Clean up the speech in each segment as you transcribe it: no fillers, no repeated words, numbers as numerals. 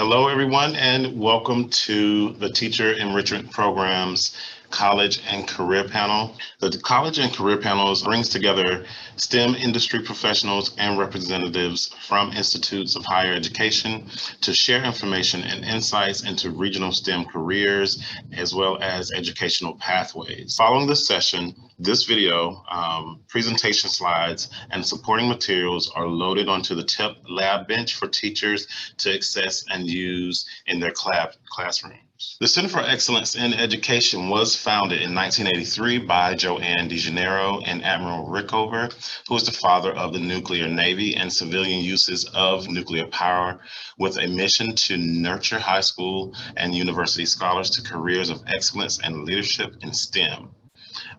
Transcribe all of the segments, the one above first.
Hello, everyone, and welcome to the Teacher Enrichment Program's College and Career Panel. The College and Career Panels brings together STEM industry professionals and representatives from institutes of higher education to share information and insights into regional STEM careers, as well as educational pathways. Following this session, this video, presentation slides, and supporting materials are loaded onto the TIP lab bench for teachers to access and use in their classrooms. The Center for Excellence in Education was founded in 1983 by Joanne DeGeneiro and Admiral Rickover, who is the father of the nuclear navy and civilian uses of nuclear power, with a mission to nurture high school and university scholars to careers of excellence and leadership in STEM.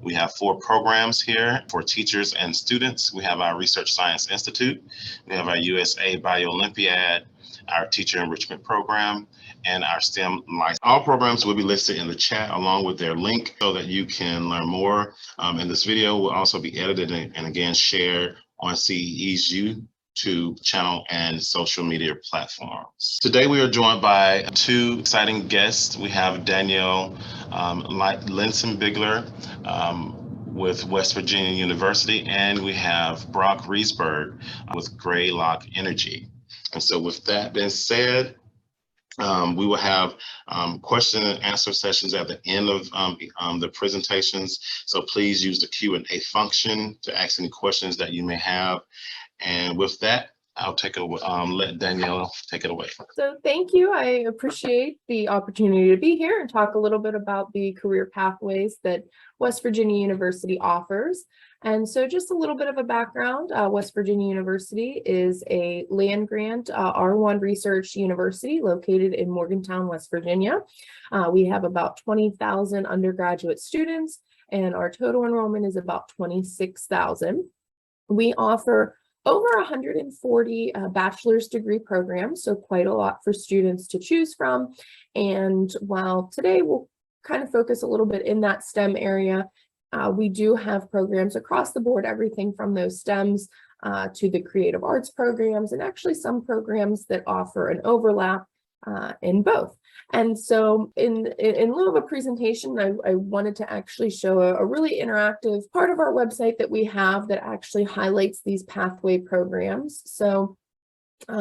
We have 4 programs here for teachers and students. We have our Research Science Institute, we have our USA Bio-Olympiad, our Teacher Enrichment Program, and our STEM Life. All programs will be listed in the chat along with their link so that you can learn more. And this video will also be edited and again shared on CEE's YouTube channel and social media platforms. Today we are joined by 2 exciting guests. We have Danielle Linsenbigler with West Virginia University, and we have Brock Reesberg with Greylock Energy. And so with that being said, we will have question and answer sessions at the end of the presentations. So please use the Q&A function to ask any questions that you may have. And with that, I'll let Danielle take it away. So thank you. I appreciate the opportunity to be here and talk a little bit about the career pathways that West Virginia University offers. And so just a little bit of a background, West Virginia University is a land grant R1 research university located in Morgantown, West Virginia. We have about 20,000 undergraduate students, and our total enrollment is about 26,000. We offer over 140 bachelor's degree programs, so quite a lot for students to choose from. And while today we'll kind of focus a little bit in that STEM area, we do have programs across the board, everything from those STEMs to the creative arts programs, and actually some programs that offer an overlap in both. And so in lieu of a presentation, I wanted to actually show a really interactive part of our website that we have that actually highlights these pathway programs. So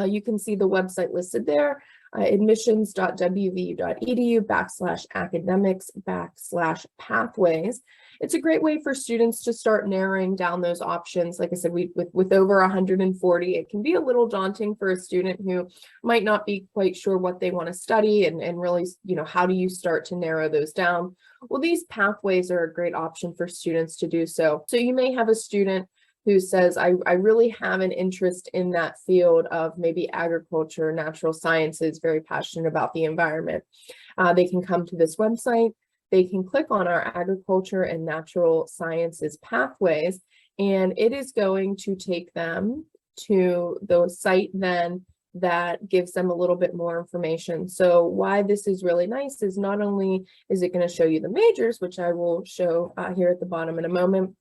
you can see the website listed there, admissions.wvu.edu/academics/pathways. It's a great way for students to start narrowing down those options. Like I said, with over 140, it can be a little daunting for a student who might not be quite sure what they want to study and really, how do you start to narrow those down? Well, these pathways are a great option for students to do so. So you may have a student who says, I really have an interest in that field of maybe agriculture, natural sciences, very passionate about the environment. They can come to this website. They can click on our agriculture and natural sciences pathways, and it is going to take them to the site then that gives them a little bit more information. So why this is really nice is not only is it going to show you the majors, which I will show here at the bottom in a moment,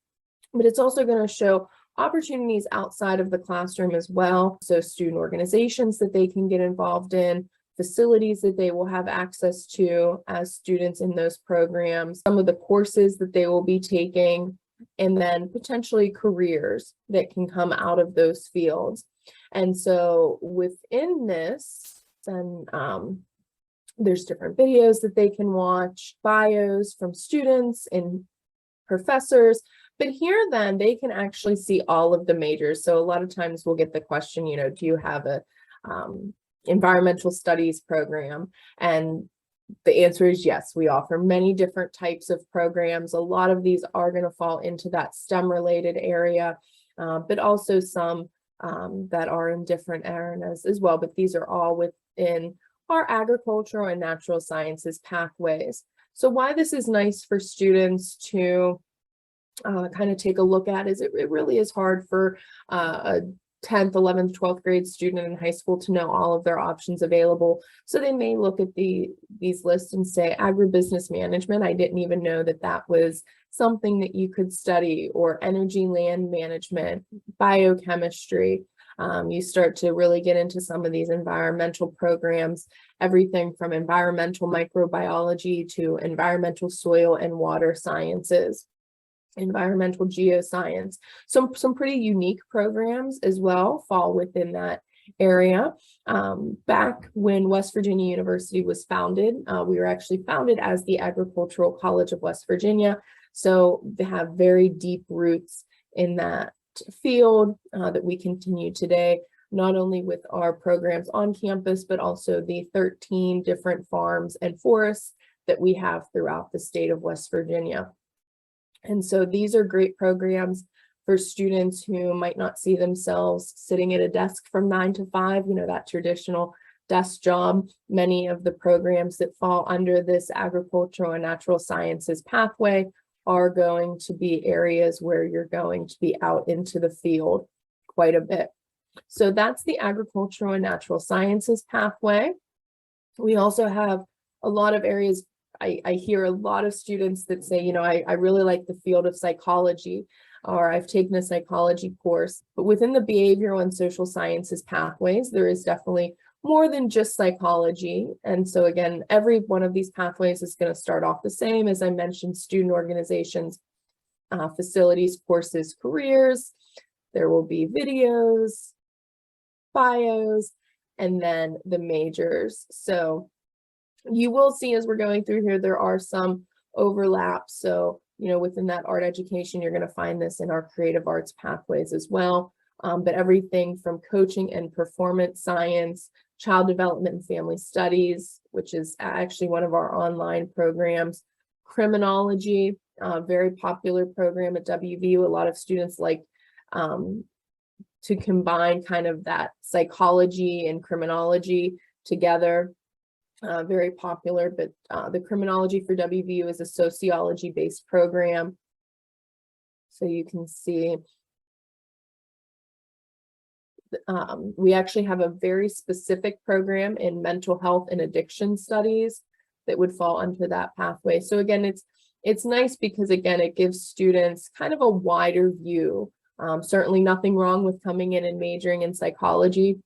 but it's also going to show opportunities outside of the classroom as well. So student organizations that they can get involved in, facilities that they will have access to as students in those programs, some of the courses that they will be taking, and then potentially careers that can come out of those fields. And so within this, then there's different videos that they can watch, bios from students and professors. But here then they can actually see all of the majors. So a lot of times we'll get the question, do you have a environmental studies program? And the answer is yes. We offer many different types of programs. A lot of these are going to fall into that STEM related area, but also some that are in different areas as well. But these are all within our agricultural and natural sciences pathways. So why this is nice for students to kind of take a look at is it really is hard for a 10th, 11th, 12th grade student in high school to know all of their options available. So they may look at these lists and say, agribusiness management, I didn't even know that was something that you could study, or energy land management, biochemistry. You start to really get into some of these environmental programs, everything from environmental microbiology to environmental soil and water sciences, environmental geoscience. Some pretty unique programs as well fall within that area. Back when West Virginia University was founded, we were actually founded as the Agricultural College of West Virginia. So they have very deep roots in that field that we continue today, not only with our programs on campus, but also the 13 different farms and forests that we have throughout the state of West Virginia. And so these are great programs for students who might not see themselves sitting at a desk from 9 to 5, that traditional desk job. Many of the programs that fall under this agricultural and natural sciences pathway are going to be areas where you're going to be out into the field quite a bit. So that's the agricultural and natural sciences pathway. We also have a lot of areas. I hear a lot of students that say, I really like the field of psychology, or I've taken a psychology course. But within the behavioral and social sciences pathways, there is definitely more than just psychology. And so again, every one of these pathways is going to start off the same. As I mentioned, student organizations, facilities, courses, careers. There will be videos, bios, and then the majors. So you will see as we're going through here, there are some overlaps. So, within that art education, you're going to find this in our creative arts pathways as well. But everything from coaching and performance science, child development and family studies, which is actually one of our online programs, criminology, very popular program at WVU. A lot of students like to combine kind of that psychology and criminology together. Very popular, but the criminology for WVU is a sociology-based program. So you can see we actually have a very specific program in mental health and addiction studies that would fall under that pathway. So again, it's nice because again, it gives students kind of a wider view. Certainly nothing wrong with coming in and majoring in psychology.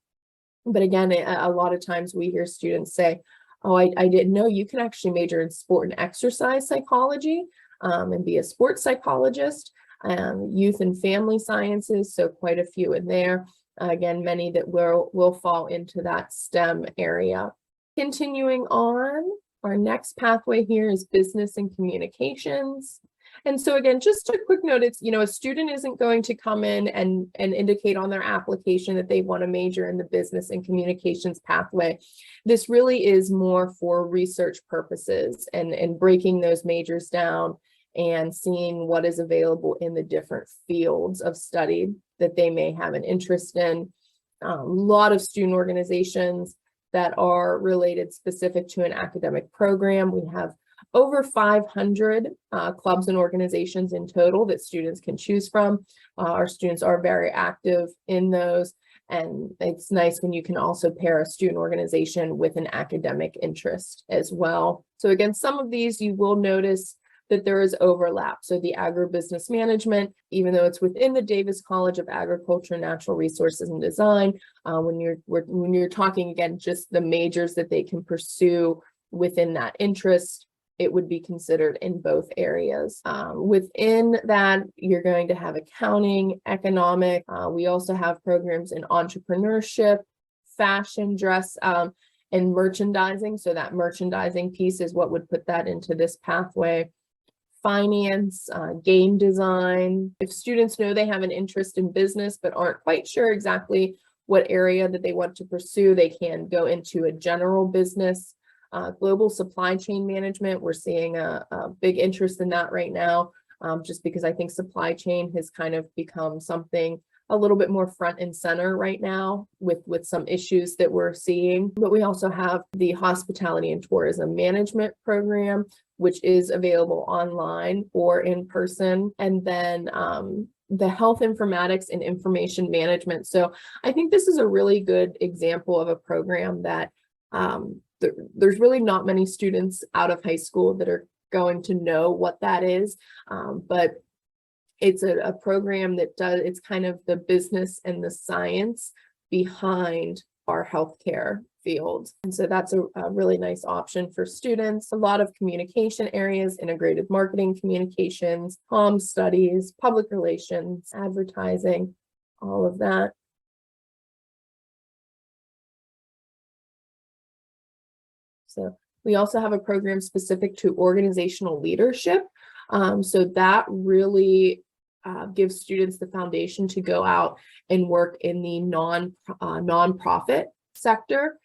But again, a lot of times we hear students say, oh, I didn't know you can actually major in sport and exercise psychology and be a sports psychologist, youth and family sciences. So quite a few in there. Again, many that will fall into that STEM area. Continuing on, our next pathway here is business and communications. And so again, just a quick note, it's, a student isn't going to come in and indicate on their application that they want to major in the business and communications pathway. This really is more for research purposes and breaking those majors down and seeing what is available in the different fields of study that they may have an interest in. A lot of student organizations that are related specific to an academic program. We have over 500 clubs and organizations in total that students can choose from. Our students are very active in those, and it's nice when you can also pair a student organization with an academic interest as well. So again, some of these you will notice that there is overlap. So the agribusiness management, even though it's within the Davis College of Agriculture, Natural Resources and Design, when you're talking again, just the majors that they can pursue within that interest, it would be considered in both areas. Within that, you're going to have accounting, economic. We also have programs in entrepreneurship, fashion, dress, and merchandising. So that merchandising piece is what would put that into this pathway. Finance, game design. If students know they have an interest in business but aren't quite sure exactly what area that they want to pursue, they can go into a general business. Global supply chain management, we're seeing a big interest in that right now, just because I think supply chain has kind of become something a little bit more front and center right now with some issues that we're seeing. But we also have the hospitality and tourism management program, which is available online or in person. And then the health informatics and information management. So I think this is a really good example of a program that there's really not many students out of high school that are going to know what that is. But It's a program that it's kind of the business and the science behind our healthcare field. And so that's a really nice option for students. A lot of communication areas, integrated marketing communications, comm studies, public relations, advertising, all of that. So we also have a program specific to organizational leadership. So that really gives students the foundation to go out and work in the nonprofit sector.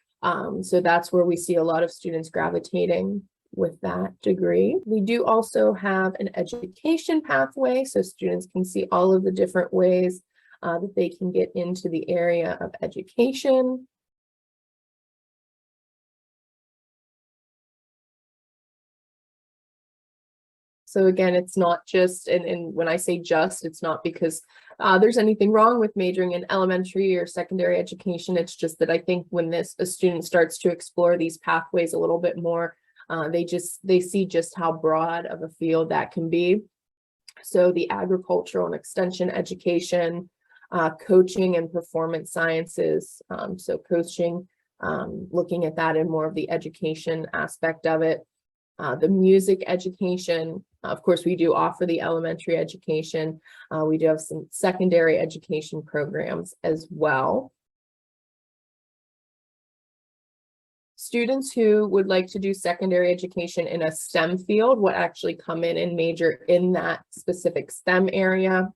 So that's where we see a lot of students gravitating with that degree. We do also have an education pathway, so students can see all of the different ways that they can get into the area of education. So again, it's not just, and when I say just, it's not because there's anything wrong with majoring in elementary or secondary education. It's just that I think when a student starts to explore these pathways a little bit more, they see just how broad of a field that can be. So the agricultural and extension education, coaching and performance sciences. So coaching, looking at that in more of the education aspect of it. The music education, of course, we do offer the elementary education. We do have some secondary education programs as well. Students who would like to do secondary education in a STEM field would actually come in and major in that specific STEM area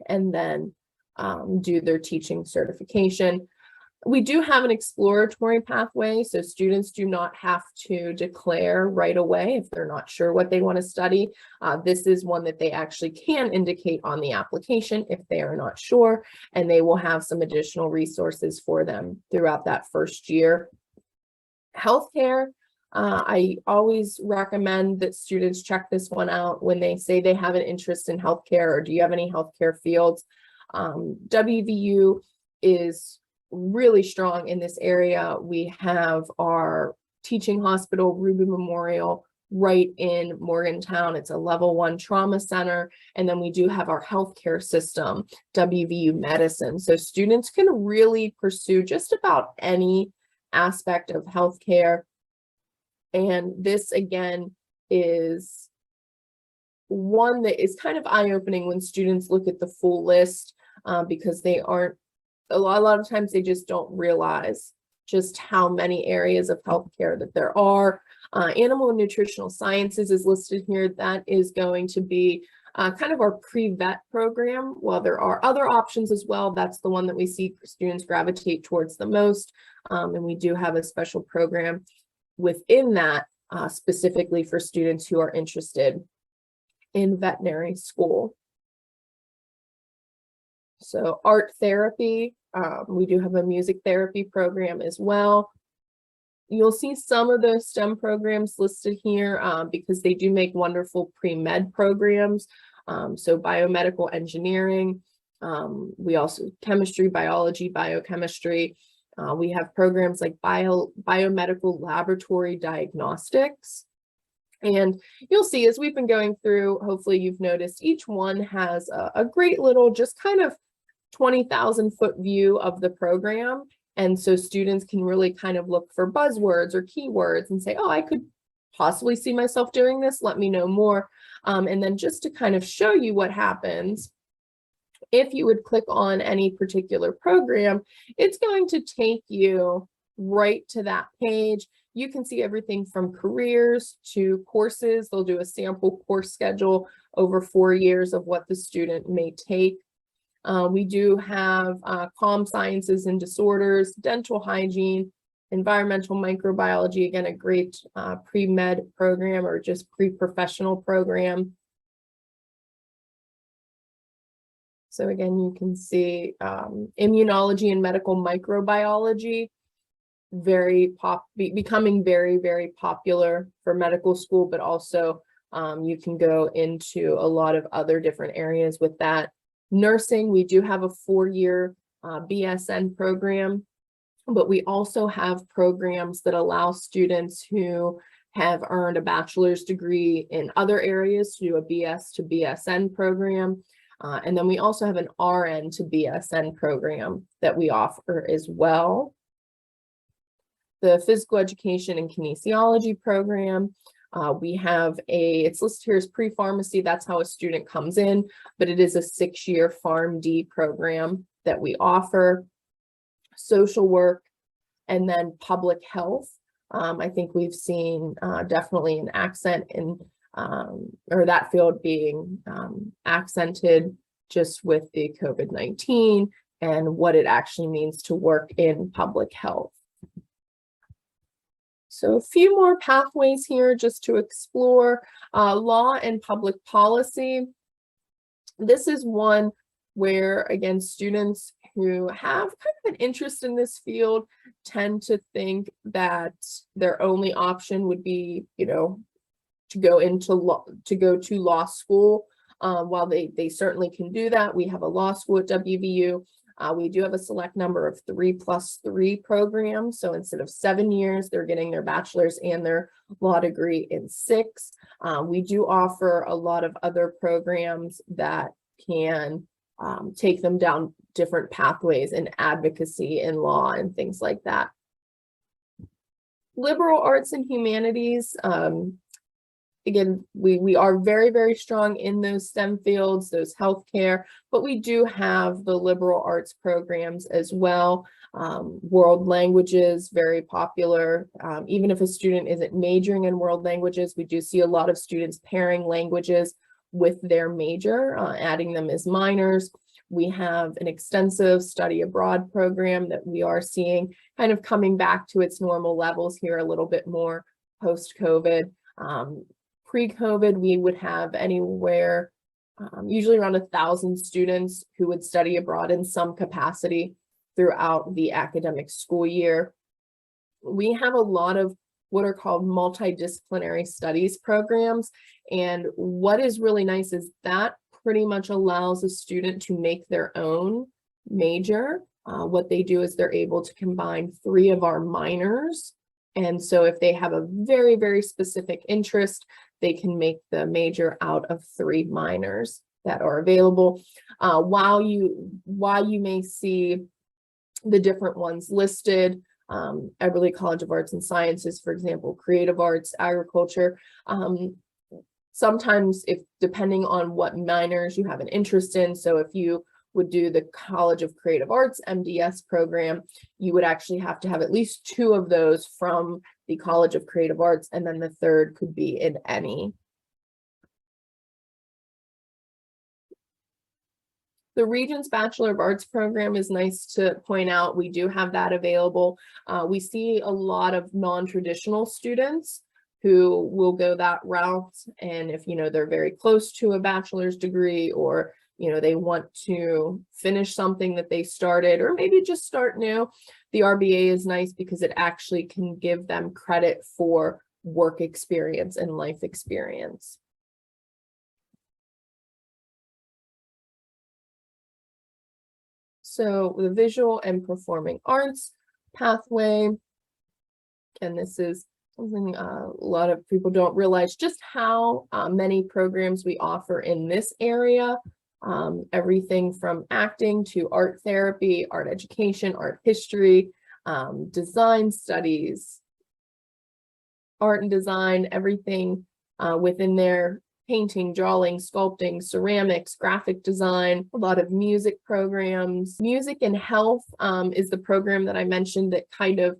and then do their teaching certification. We do have an exploratory pathway, so students do not have to declare right away if they're not sure what they want to study. This is one that they actually can indicate on the application if they are not sure, and they will have some additional resources for them throughout that first year. Healthcare, I always recommend that students check this one out when they say they have an interest in healthcare or do you have any healthcare fields. WVU is really strong in this area. We have our teaching hospital, Ruby Memorial, right in Morgantown. It's a level 1 trauma center. And then we do have our healthcare system, WVU Medicine. So students can really pursue just about any aspect of healthcare. And this again is one that is kind of eye-opening when students look at the full list because they aren't, a lot of times they just don't realize just how many areas of healthcare that there are. Animal and nutritional sciences is listed here. That is going to be kind of our pre-vet program. While there are other options as well, that's the one that we see students gravitate towards the most. And we do have a special program within that specifically for students who are interested in veterinary school. So art therapy, we do have a music therapy program as well. You'll see some of the STEM programs listed here because they do make wonderful pre-med programs. So biomedical engineering, we also chemistry, biology, biochemistry. We have programs like biomedical laboratory diagnostics. And you'll see as we've been going through, hopefully you've noticed each one has a great little just kind of 20,000-foot view of the program. And so students can really kind of look for buzzwords or keywords and say, oh, I could possibly see myself doing this. Let me know more. And then just to kind of show you what happens, if you would click on any particular program, it's going to take you right to that page. You can see everything from careers to courses. They'll do a sample course schedule over 4 years of what the student may take. We do have comm sciences and disorders, dental hygiene, environmental microbiology, again, a great pre-med program or just pre-professional program. So again, you can see immunology and medical microbiology, becoming very, very popular for medical school, but also you can go into a lot of other different areas with that. Nursing, we do have a 4-year BSN program, but we also have programs that allow students who have earned a bachelor's degree in other areas to do a BS to BSN program. And then we also have an RN to BSN program that we offer as well. The physical education and kinesiology program. We have it's listed here as pre-pharmacy. That's how a student comes in, but it is a 6-year PharmD program that we offer. Social work, and then public health. I think we've seen definitely an accent in, or that field being accented just with the COVID-19 and what it actually means to work in public health. So a few more pathways here just to explore. Law and public policy. This is one where, again, students who have kind of an interest in this field tend to think that their only option would be, to go to law school. While they certainly can do that, we have a law school at WVU. We do have a select number of 3+3 programs. So instead of 7 years, they're getting their bachelor's and their law degree in 6. We do offer a lot of other programs that can take them down different pathways in advocacy in law and things like that. Liberal arts and humanities. Again, we are very, very strong in those STEM fields, those healthcare, but we do have the liberal arts programs as well. World languages, very popular. Even if a student isn't majoring in world languages, we do see a lot of students pairing languages with their major, adding them as minors. We have an extensive study abroad program that we are seeing kind of coming back to its normal levels here a little bit more post-COVID. Pre-COVID, we would have anywhere, usually around 1,000 students who would study abroad in some capacity throughout the academic school year. We have a lot of what are called multidisciplinary studies programs. And what is really nice is that pretty much allows a student to make their own major. What they do is they're able to combine 3 of our minors. And so if they have a very, very specific interest, they can make the major out of 3 minors that are available. While you may see the different ones listed, Eberly College of Arts and Sciences, for example, creative arts, agriculture. Sometimes, if depending on what minors you have an interest in, so if you would do the College of Creative Arts MDS program, you would actually have to have at least 2 of those from the College of Creative Arts, and then the third could be in any. The Regents Bachelor of Arts program is nice to point out. We do have that available. We see a lot of non-traditional students who will go that route. And if, they're very close to a bachelor's degree, or, they want to finish something that they started, or maybe just start new, the RBA is nice because it actually can give them credit for work experience and life experience. So the visual and performing arts pathway, and this is something a lot of people don't realize just how many programs we offer in this area. Everything from acting to art therapy, art education, art history, design studies, art and design, everything within there. Painting, drawing, sculpting, ceramics, graphic design, a lot of music programs. Music and health is the program that I mentioned that kind of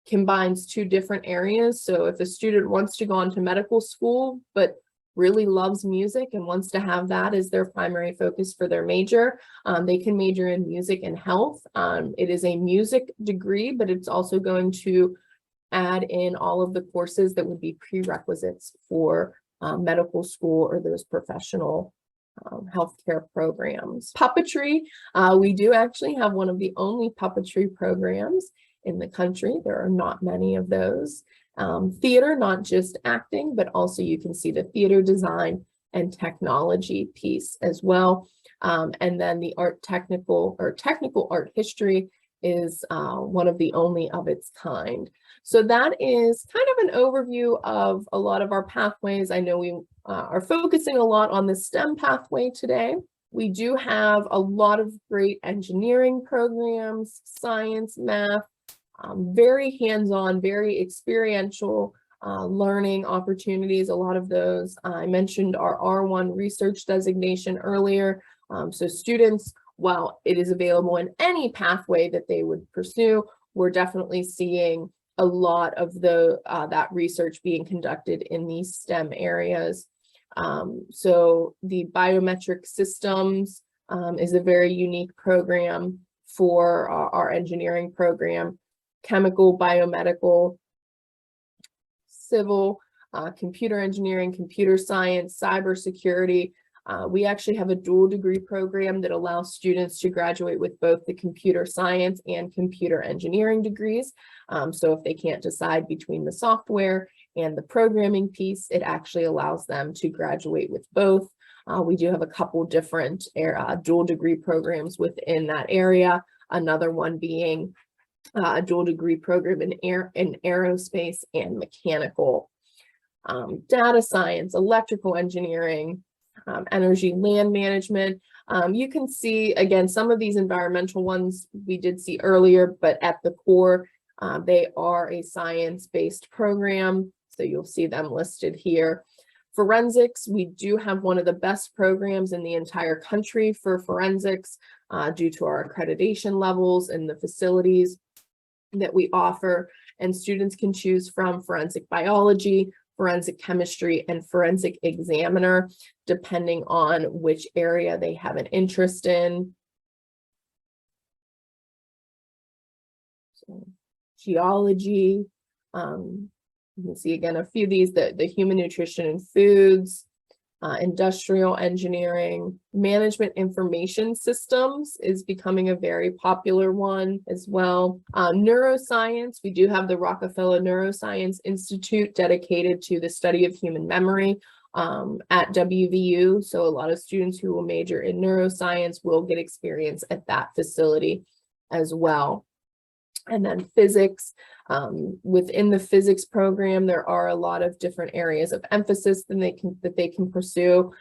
combines 2 different areas. So if a student wants to go on to medical school, but really loves music and wants to have that as their primary focus for their major, they can major in music and health. It is a music degree, but it's also going to add in all of the courses that would be prerequisites for medical school or those professional healthcare programs. Puppetry, we do actually have one of the only puppetry programs in the country. There are not many of those. Theater, not just acting, but also you can see the theater design and technology piece as well. And then the technical art history is one of the only of its kind. So that is kind of an overview of a lot of our pathways. I know we are focusing a lot on the STEM pathway today. We do have a lot of great engineering programs, science, math, very hands-on, very experiential learning opportunities. A lot of those, I mentioned our R1 research designation earlier. So students, while it is available in any pathway that they would pursue, we're definitely seeing a lot of that research being conducted in these STEM areas. So the biometric systems is a very unique program for our engineering program. Chemical, biomedical, civil, computer engineering, computer science, cybersecurity. We actually have a dual degree program that allows students to graduate with both the computer science and computer engineering degrees. So if they can't decide between the software and the programming piece, it actually allows them to graduate with both. We do have a couple different dual degree programs within that area. Another one being a dual degree program in aerospace and mechanical, data science, electrical engineering, energy, land management. You can see, again, some of these environmental ones we did see earlier, but at the core, they are a science-based program. So you'll see them listed here. Forensics, we do have one of the best programs in the entire country for forensics due to our accreditation levels and the facilities that we offer. And students can choose from forensic biology, forensic chemistry, and forensic examiner, depending on which area they have an interest in. So, geology, you can see again a few of these, the human nutrition and foods, industrial engineering, management information systems is becoming a very popular one as well. Neuroscience, we do have the Rockefeller Neuroscience Institute dedicated to the study of human memory at WVU. So a lot of students who will major in neuroscience will get experience at that facility as well. And then physics, within the physics program, there are a lot of different areas of emphasis that they can pursue.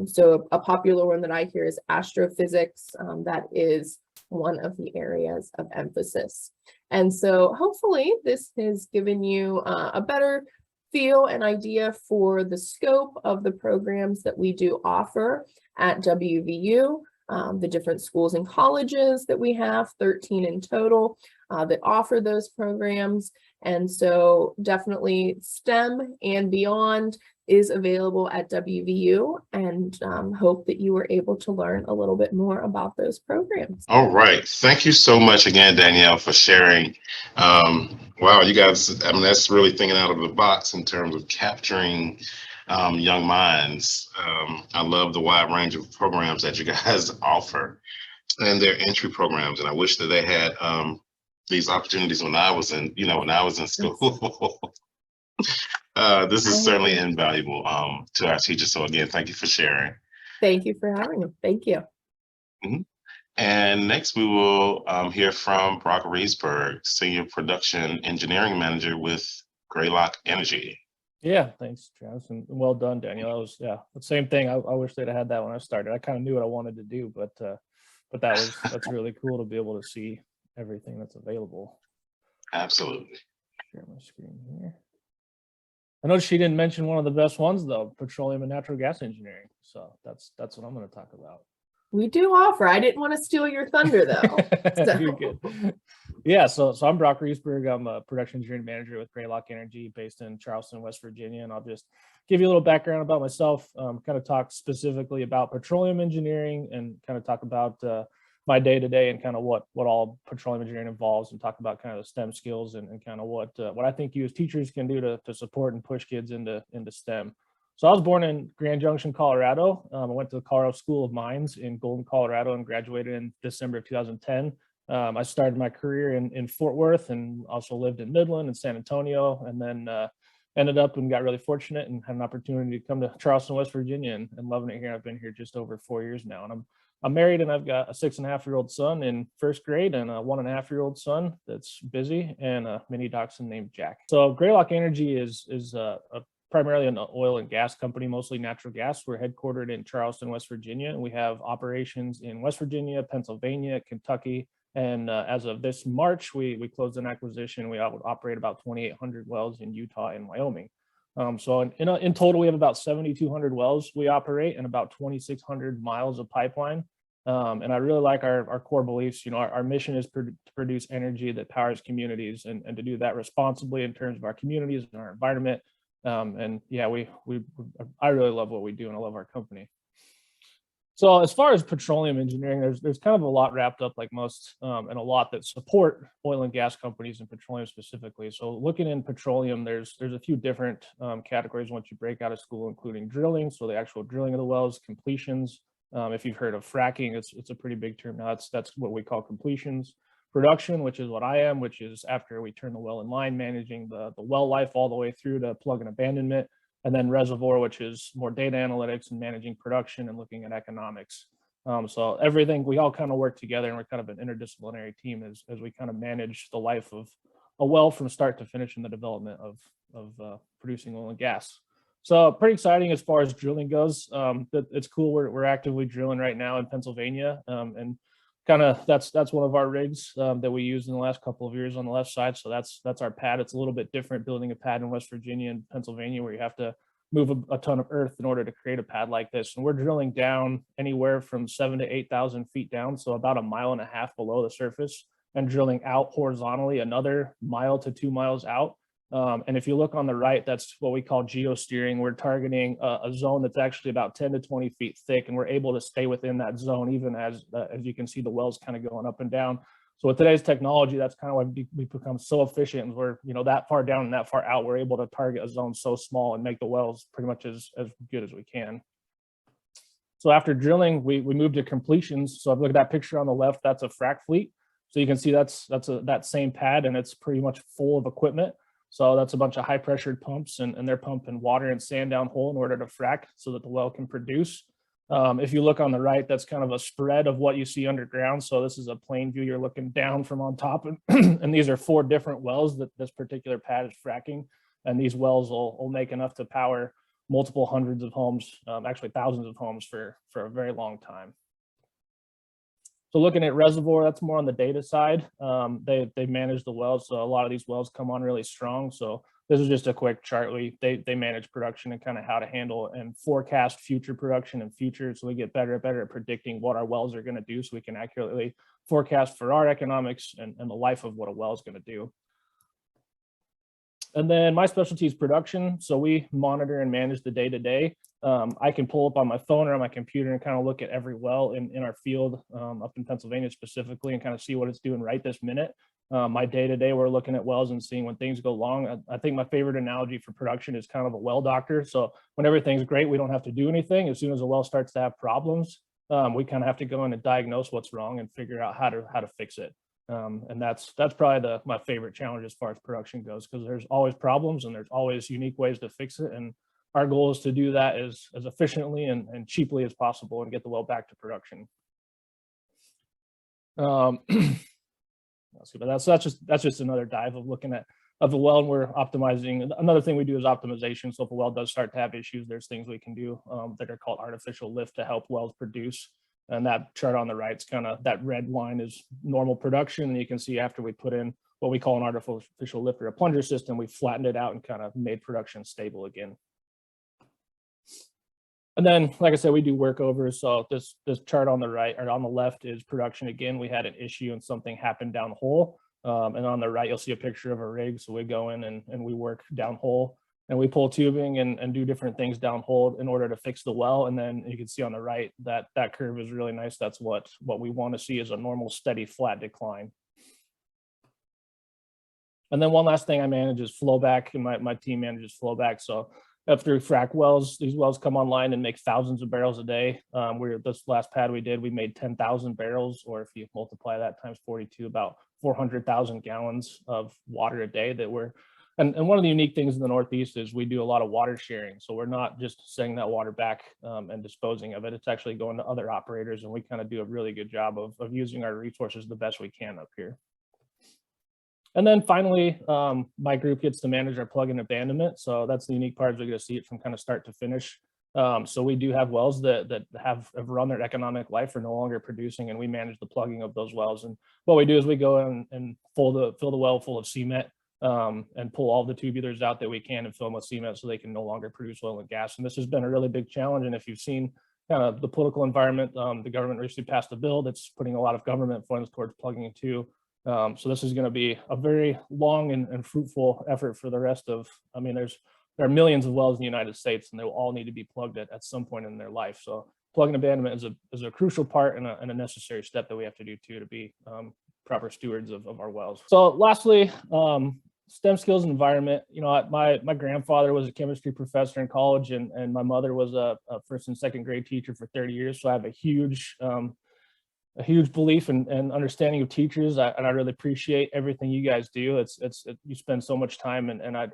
So a popular one that I hear is astrophysics. That is one of the areas of emphasis. And so hopefully this has given you a better feel and idea for the scope of the programs that we do offer at WVU. The different schools and colleges that we have, 13 in total, that offer those programs. And so definitely STEM and beyond is available at WVU, and hope that you were able to learn a little bit more about those programs. All right. Thank you so much again, Danielle, for sharing. Wow, you guys, I mean, that's really thinking out of the box in terms of capturing young minds. I love the wide range of programs that you guys offer and their entry programs. And I wish that they had these opportunities when I was in, when I was in school. This is certainly invaluable to our teachers. So again, thank you for sharing. Thank you for having me. Thank you. Mm-hmm. And next we will hear from Brock Reesberg, Senior Production Engineering Manager with Greylock Energy. Yeah, thanks, Travis, and well done, Danielle. That was the same thing. I wish they'd have had that when I started. I kind of knew what I wanted to do, but that's really cool to be able to see everything that's available. Absolutely. Share my screen here. I noticed she didn't mention one of the best ones though, petroleum and natural gas engineering. So that's what I'm going to talk about. We do offer. I didn't want to steal your thunder though. So. You're good. Yeah, so I'm Brock Reesberg. I'm a production engineering manager with Greylock Energy based in Charleston, West Virginia. And I'll just give you a little background about myself, kind of talk specifically about petroleum engineering and kind of talk about my day-to-day and kind of what all petroleum engineering involves, and talk about kind of the STEM skills and kind of what I think you as teachers can do to support and push kids into STEM. So I was born in Grand Junction, Colorado. I went to the Colorado School of Mines in Golden, Colorado, and graduated in December of 2010. I started my career in Fort Worth and also lived in Midland and San Antonio, and then ended up and got really fortunate and had an opportunity to come to Charleston, West Virginia, and loving it here. I've been here just over 4 years now, and I'm married, and I've got a 6.5-year-old son in first grade and a 1.5-year-old son that's busy, and a mini dachshund named Jack. So Greylock Energy is a primarily an oil and gas company, mostly natural gas. We're headquartered in Charleston, West Virginia, and we have operations in West Virginia, Pennsylvania, Kentucky, and as of this March, we closed an acquisition. We operate about 2,800 wells in Utah and Wyoming. So in total, we have about 7,200 wells we operate and about 2,600 miles of pipeline. And I really like our core beliefs. You know, our mission is to produce energy that powers communities, and to do that responsibly in terms of our communities and our environment. And yeah, I really love what we do, and I love our company. So as far as petroleum engineering, there's kind of a lot wrapped up, like most, and a lot that support oil and gas companies and petroleum specifically. So looking in petroleum, there's a few different categories once you break out of school, including drilling, so the actual drilling of the wells, completions. If you've heard of fracking, it's a pretty big term now. That's what we call completions. Production, which is what I am, which is after we turn the well in line, managing the well life all the way through to plug and abandonment. And then reservoir, which is more data analytics and managing production and looking at economics. So everything, we all kind of work together, and we're kind of an interdisciplinary team as we kind of manage the life of a well from start to finish in the development of producing oil and gas. So pretty exciting as far as drilling goes. It's cool. We're actively drilling right now in Pennsylvania, and kind of that's one of our rigs that we used in the last couple of years on the left side. So that's our pad. It's a little bit different building a pad in West Virginia and Pennsylvania, where you have to move a ton of earth in order to create a pad like this. And we're drilling down anywhere from 7,000 to 8,000 feet down, so about 1.5 miles below the surface, and drilling out horizontally another 1 mile to 2 miles out. And if you look on the right, that's what we call geosteering. We're targeting a zone that's actually about 10 to 20 feet thick, and we're able to stay within that zone, even as you can see the wells kind of going up and down. So with today's technology, that's kind of why we've become so efficient, and we're, you know, that far down and that far out, we're able to target a zone so small and make the wells pretty much as good as we can. So after drilling, we moved to completions. So if you look at that picture on the left, that's a frac fleet. So you can see that same pad, and it's pretty much full of equipment. So that's a bunch of high pressured pumps, and they're pumping water and sand down hole in order to frack so that the well can produce. If you look on the right, that's kind of a spread of what you see underground. So this is a plain view. You're looking down from on top, and these are 4 different wells that this particular pad is fracking. And these wells will make enough to power multiple hundreds of homes, actually thousands of homes for a very long time. So looking at reservoir, that's more on the data side. They manage the wells, so a lot of these wells come on really strong. So this is just a quick chart. They manage production and kind of how to handle and forecast future production and future. So we get better and better at predicting what our wells are going to do, so we can accurately forecast for our economics and the life of what a well is going to do. And then my specialty is production. So we monitor and manage the day-to-day. I can pull up on my phone or on my computer and kind of look at every well in our field up in Pennsylvania specifically, and kind of see what it's doing right this minute. My day-to-day, we're looking at wells and seeing when things go wrong. I think my favorite analogy for production is kind of a well doctor. So when everything's great, we don't have to do anything. As soon as a well starts to have problems, we kind of have to go in and diagnose what's wrong and figure out how to fix it. And that's probably my favorite challenge as far as production goes, because there's always problems and there's always unique ways to fix it. And our goal is to do that as efficiently and cheaply as possible and get the well back to production. But that's just another dive of looking at the well, and we're optimizing. Another thing we do is optimization. So if a well does start to have issues, there's things we can do that are called artificial lift to help wells produce. And that chart on the right is kind of, that red line is normal production. And you can see after we put in what we call an artificial lift or a plunger system, we flattened it out and kind of made production stable again. And then, like I said, we do workovers. So this chart on the right or on the left is production. Again, we had an issue and something happened down hole. And on the right, you'll see a picture of a rig. So we go in and we work down hole, and we pull tubing and do different things down hole in order to fix the well. And then you can see on the right that curve is really nice. That's what we want to see, is a normal, steady, flat decline. And then one last thing I manage is flowback, and my team manages flowback. So after we frack wells, these wells come online and make thousands of barrels a day. This last pad we did, we made 10,000 barrels, or if you multiply that times 42, about 400,000 gallons of water a day that we're. And one of the unique things in the Northeast is we do a lot of water sharing. So we're not just sending that water back and disposing of it. It's actually going to other operators, and we kind of do a really good job of using our resources the best we can up here. And then finally, my group gets to manage our plug and abandonment. So that's the unique part, is we get to see it from kind of start to finish. So we do have wells that have run their economic life, are no longer producing, and we manage the plugging of those wells. And what we do is we go in and fill the well full of cement, and pull all the tubulars out that we can and fill them with cement so they can no longer produce oil and gas. And this has been a really big challenge. And if you've seen kind of the political environment, the government recently passed a bill that's putting a lot of government funds towards plugging too. So this is going to be a very long and fruitful effort for the rest of, I mean, there are millions of wells in the United States, and they will all need to be plugged at some point in their life. So plug and abandonment is a crucial part and a necessary step that we have to do too, to be proper stewards of our wells. So lastly, STEM skills and environment. You know, my grandfather was a chemistry professor in college, and my mother was a first and second grade teacher for 30 years. So I have a huge belief and understanding of teachers, and I really appreciate everything you guys do. You spend so much time, and I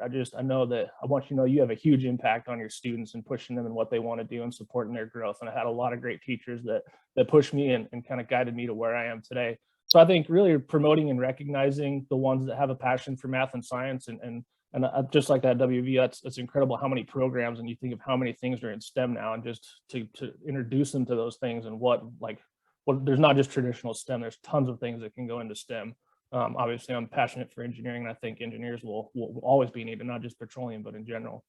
know that I want you to know you have a huge impact on your students and pushing them in what they want to do and supporting their growth. And I had a lot of great teachers that pushed me and kind of guided me to where I am today. So I think really promoting and recognizing the ones that have a passion for math and science, and just like that WV, it's incredible how many programs, and you think of how many things are in STEM now, and just to introduce them to those things, and well, there's not just traditional STEM, there's tons of things that can go into STEM. Obviously, I'm passionate for engineering, and I think engineers will always be needed, not just petroleum, but in general.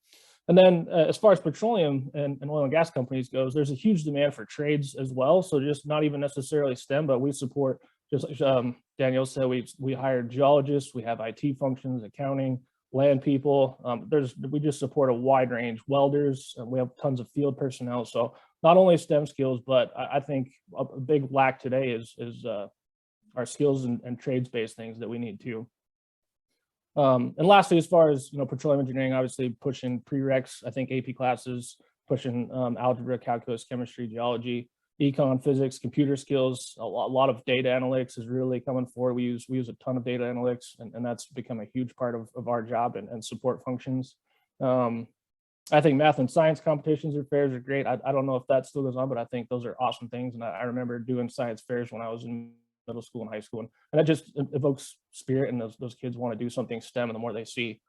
And then as far as petroleum and oil and gas companies goes, there's a huge demand for trades as well. So just not even necessarily STEM, but we support, just like Danielle said, we hire geologists, we have IT functions, accounting, land people. We just support a wide range, welders, and we have tons of field personnel. So not only STEM skills, but I think a big lack today is our skills and trades-based things that we need too. And lastly, as far as petroleum engineering, obviously pushing prereqs, I think AP classes, pushing algebra, calculus, chemistry, geology, econ, physics, computer skills. A lot of data analytics is really coming forward. We use a ton of data analytics, and that's become a huge part of our job and support functions. I think math and science competitions or fairs are great. I don't know if that still goes on, but I think those are awesome things. And I remember doing science fairs when I was in middle school and high school, and that just evokes spirit, and those kids want to do something STEM, and the more they see.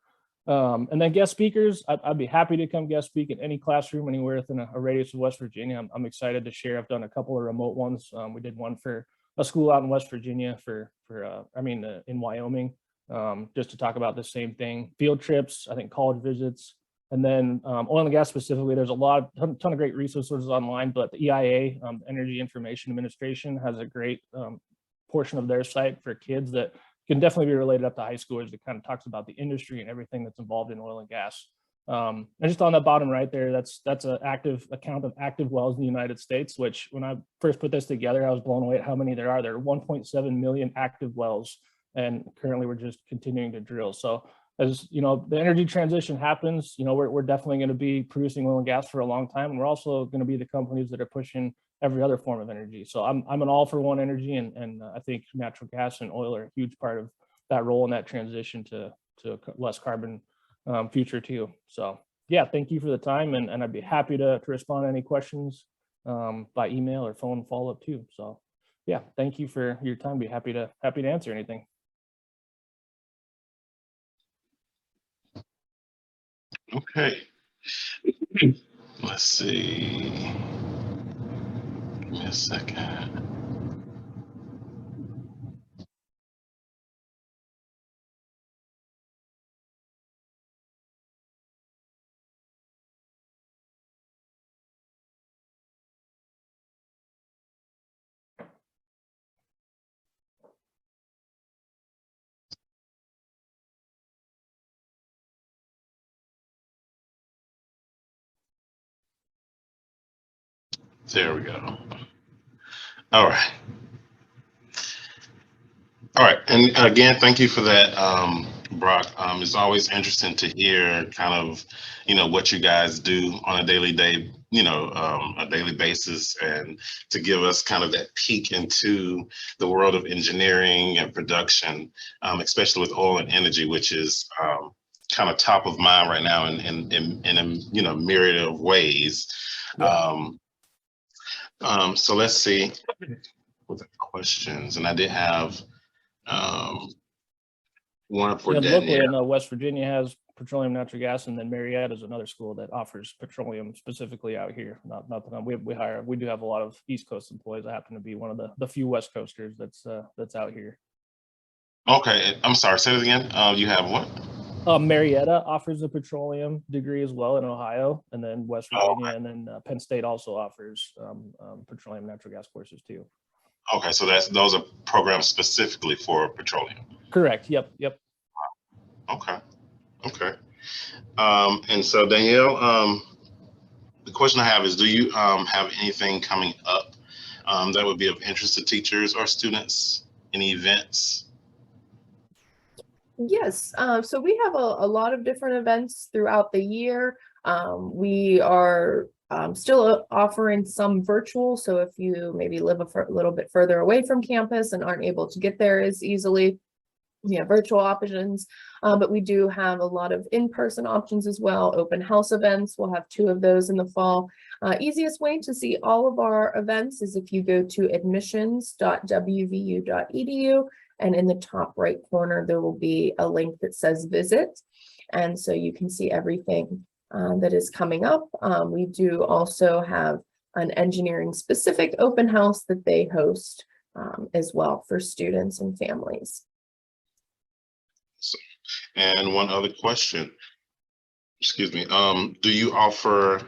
And then guest speakers, I'd be happy to come guest speak in any classroom anywhere within a radius of West Virginia. I'm excited to share. I've done a couple of remote ones. We did one for a school out in West Virginia in Wyoming, just to talk about the same thing. Field trips, I think college visits, and then oil and gas specifically. There's a ton of great resources online, but the EIA, Energy Information Administration, has a great portion of their site for kids that can definitely be related up to high schoolers, that kind of talks about the industry and everything that's involved in oil and gas. And just on that bottom right there, that's an active account of active wells in the United States, which when I first put this together, I was blown away at how many there are. There are 1.7 million active wells, and currently we're just continuing to drill. So as the energy transition happens, we're definitely going to be producing oil and gas for a long time, and we're also going to be the companies that are pushing every other form of energy. So I'm an all for one energy, and I think natural gas and oil are a huge part of that role in that transition to a less carbon future too. So yeah, thank you for the time, and I'd be happy to respond to any questions by email or phone follow-up too. So yeah, thank you for your time. Be happy to answer anything. Okay. Let's see. Give me a second. There we go. All right. All right. And again, thank you for that, Brock. It's always interesting to hear kind of, what you guys do on a daily basis, and to give us kind of that peek into the world of engineering and production, especially with oil and energy, which is kind of top of mind right now in a myriad of ways. Yeah. So let's see with the questions, and I did have One for Yeah, locally Danielle. in West Virginia has petroleum natural gas, and then Marietta is another school that offers petroleum specifically out here. Not that we do have a lot of East Coast employees. I happen to be one of the few West Coasters that's out here. Okay, I'm sorry. Say it again. You have what? Marietta offers a petroleum degree as well in Ohio, and then West Virginia, and then Penn State also offers petroleum natural gas courses too. Okay, so those are programs specifically for petroleum. Correct. Yep. Okay. And so Danielle, the question I have is, do you have anything coming up that would be of interest to teachers or students? Any events? Yes, so we have a lot of different events throughout the year. We are still offering some virtual, so if you maybe live a little bit further away from campus and aren't able to get there as easily, we have virtual options, but we do have a lot of in-person options as well. Open house events, we'll have 2 of those in the fall. Easiest way to see all of our events is if you go to admissions.wvu.edu, and in the top right corner, there will be a link that says visit. And so you can see everything that is coming up. We do also have an engineering specific open house that they host as well for students and families. And one other question, excuse me, do you offer,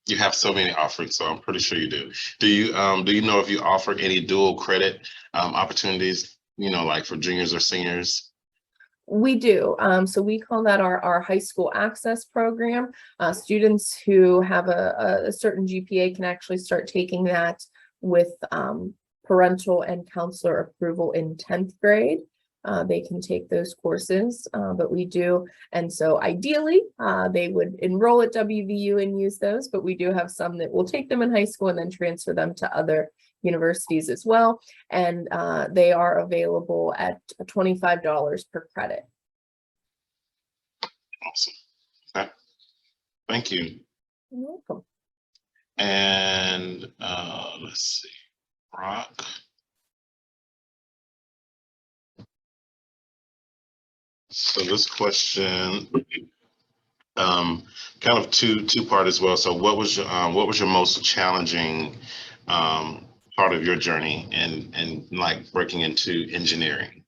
you have so many offerings, so I'm pretty sure you do. Do you know if you offer any dual credit opportunities, like for juniors or seniors? We do. So we call that our high school access program. Students who have a certain GPA can actually start taking that with parental and counselor approval in 10th grade. They can take those courses, but we do. And so ideally, they would enroll at WVU and use those, but we do have some that will take them in high school and then transfer them to other universities as well. And they are available at $25 per credit. Awesome. Okay. Thank you. You're welcome. And let's see, Brock. So this question, kind of two-part as well. So what was your most challenging part of your journey in like breaking into engineering?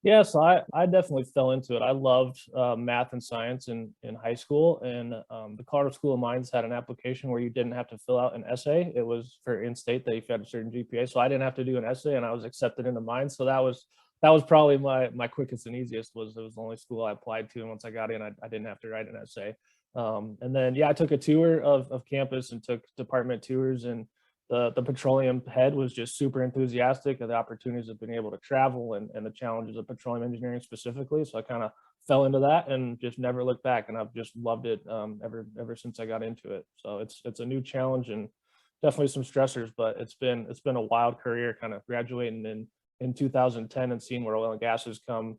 Yeah, so I definitely fell into it. I loved math and science in high school, and the Colorado School of Mines had an application where you didn't have to fill out an essay. It was for in-state that if you had a certain GPA, so I didn't have to do an essay, and I was accepted into mines. So that was probably my quickest and easiest. It was the only school I applied to, and once I got in, I didn't have to write an essay. And then I took a tour of campus and took department tours, and the petroleum head was just super enthusiastic of the opportunities of being able to travel and the challenges of petroleum engineering specifically. So I kind of fell into that and just never looked back, and I've just loved it ever since I got into it. So it's a new challenge and definitely some stressors, but it's been a wild career, kind of graduating in 2010 and seeing where oil and gas has come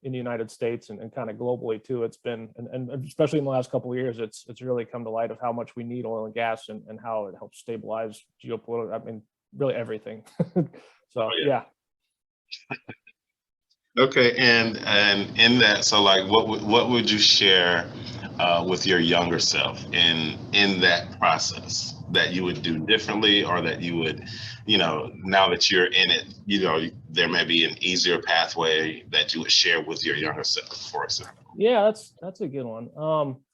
in the United States and kind of globally too. It's been, and especially in the last couple of years, it's really come to light of how much we need oil and gas and how it helps stabilize geopolitical, I mean, really everything. So yeah. Okay, and in that, so like, what would you share with your younger self in that process that you would do differently, or that you would, now that you're in it, there may be an easier pathway that you would share with your younger self, for example? Yeah, that's a good one.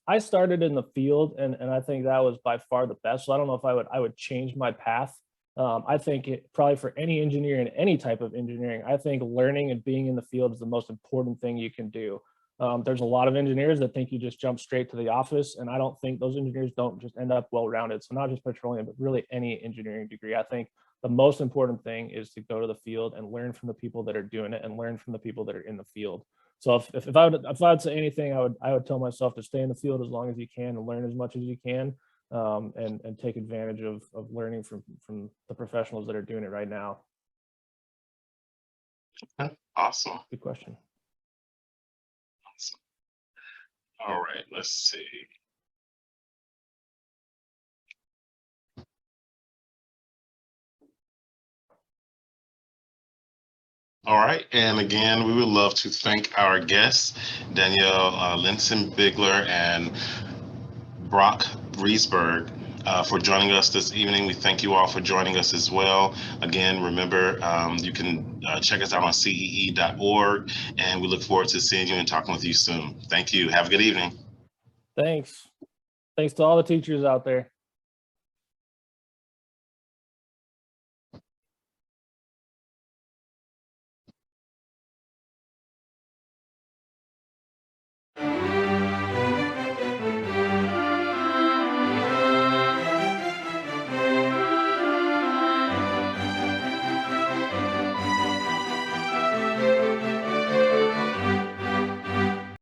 I started in the field, and I think that was by far the best. So I don't know if I would change my path. I think probably for any engineer in any type of engineering, I think learning and being in the field is the most important thing you can do. There's a lot of engineers that think you just jump straight to the office, and I don't think those engineers don't just end up well-rounded. So not just petroleum, but really any engineering degree. I think the most important thing is to go to the field and learn from the people that are doing it and learn from the people that are in the field. So if I would say anything, I would tell myself to stay in the field as long as you can and learn as much as you can, and take advantage of learning from the professionals that are doing it right now. Awesome. Good question. Awesome. All right, let's see. All right, and again, we would love to thank our guests, Danielle Linsenbigler and Brock Reesberg, for joining us this evening. We thank you all for joining us as well. Again, remember, you can check us out on cee.org, and we look forward to seeing you and talking with you soon. Thank you. Have a good evening. Thanks to all the teachers out there.